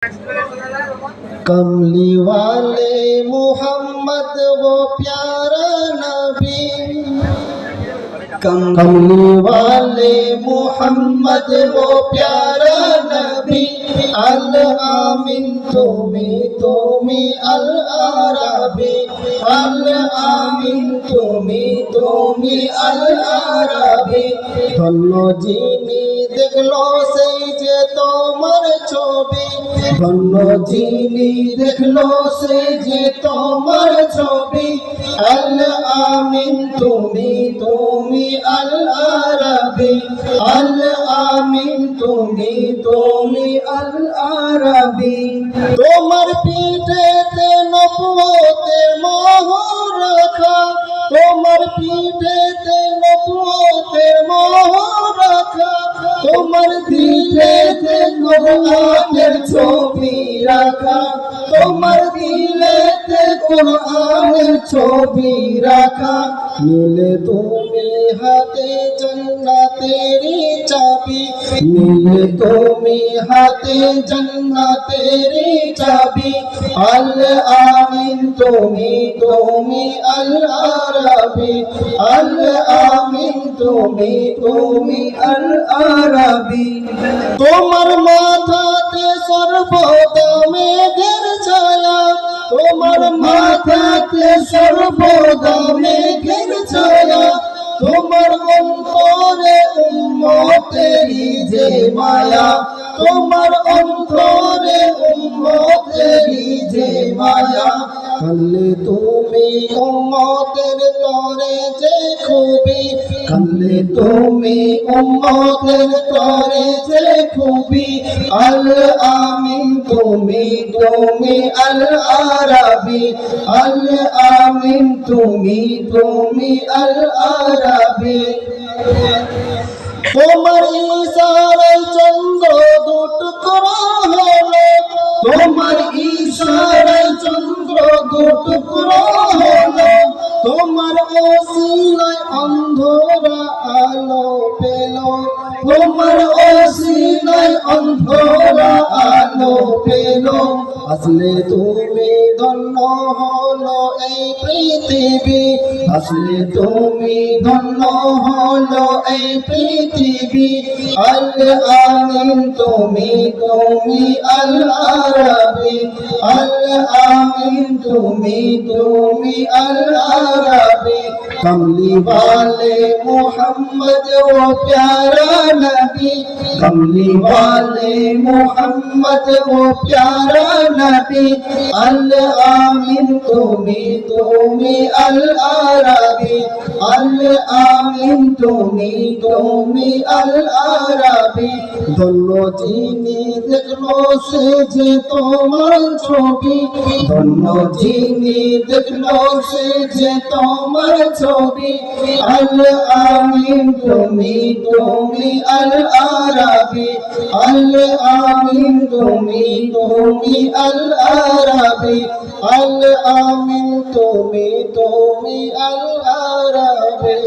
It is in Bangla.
कमली वाले मोहम्मद वो प्यारा नबी, कमली वाले मोहम्मद वो प्यारा नबी। अल आमीन तुमी अल आरबी, अल आमीन तुमी अल आरबी। ধন্য যিনি দেখলো সেই যে তোমার ছবি, ধন্য যিনি দেখলো সেই যে তোমার ছবি। আল আমিন তুমি আল আরবি, আল আমিন তুমি আল আরবি। তোমার পিঠেতে নবুয়তের মোহর রাখা, তোমার পিঠেতে নবুয়তের মোহর রাখা, তোমার দিলেতে কোরআনের ছবি রাখা, তোমার দিলেতে কোরআনের ছবি রাখা। নিলে তুমি হাতে জান্নাতেরি চাবি, নিলে তুমি হাতে জান্নাতেরি চাবি। আল আমিন তুমি আল আরবি, আল আমিন তুমি আল আরবি। তোমার মাথাতে সর্বদা মেঘের ছায়া, তোমার মাথাতে সর্বদা মেঘের ছায়া। তোমার অন্তরে উম্মতেরি যে মায়া, তোমার অন্তরে উম্মতেরি যে মায়া। কালে তুমি উম্মতের তরে যে খুবই, কালে তুমি উম্মতের তরে যে খুবই। আল আমিন তুমি আল আরবি, আল আমিন তুমি আল আরবি। তোমার ইশারায় চন্দ্র দুটুকরা হলো, তোমার ইশারায় চন্দ্র দুটুকরা হলো। তোমার ওসিলায় অন্ধরা আলো পেল, তোমার ওসিলায় অন্ধরা আলো পেল। আসলে তুমি ধন্য হলো এই পৃথিবী, আসলে তুমি ধন্য হলো এই পৃথিবী। আল আমিন তুমি আল আরবি, আল আমিন তুমি আল আরবি। कमली वाले मोहम्मद वो प्यारा नबी, कमली वाले मोहम्मद वो प्यारा नबी। अल आमीन तुमी अल आरबी, अल आमीन तुमी अल आरबी। ধন্য যিনি দেখলো সে যে তোমার ছবি, ধন্য যিনি দেখলো সে যে তোমার ছবি। আল আমিন তুমি আল আরবি, আল আমিন তুমি আল আরবি, আল আমিন তুমি আল আরবি।